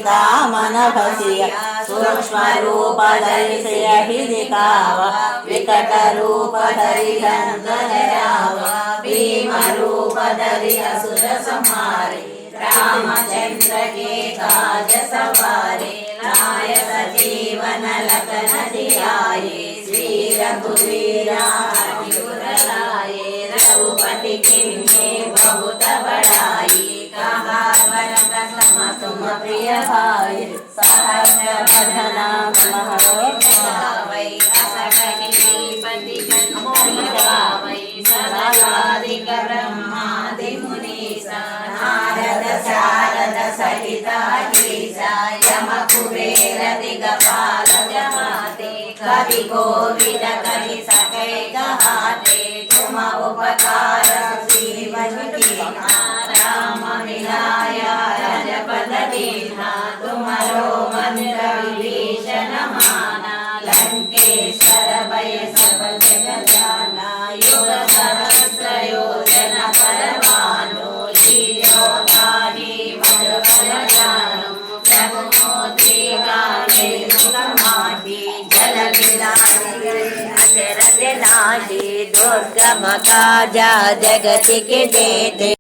सीता मन भसिया सूक्ष्म रूप धरि ही दिखावा विकट रूप धरि धरावा भीम रूप धरि असुर संहारे रामचंद्र के काज सवारे लाय सजीवन लखन जियाए श्री रघुवीरा लाए रघुपति किन्हे बहुत बड़ाई कहा प्रथम तुम प्रिय भाई सहस्र बदना वै असकलीपति वै सदादिक ब्रह्मादि मुनीसा नारद शारद सहित अहिसा यम कुबेर दिगपाल जमाते कवि कोविद कहि सके कहाते तुम उपकार जीवन कीन्हा राम मिलाया रजपद दीन्हा तुमरो मंत्र विभीषण माना लंकेश्वर भय सब जग जाना युग सहस्र योजन परमानो लीलो ताहि मधुर फल जानो रघुमूर्ति गाने मुखमाहि जल बिलाहि दुर्गम काजा जगति के जेते।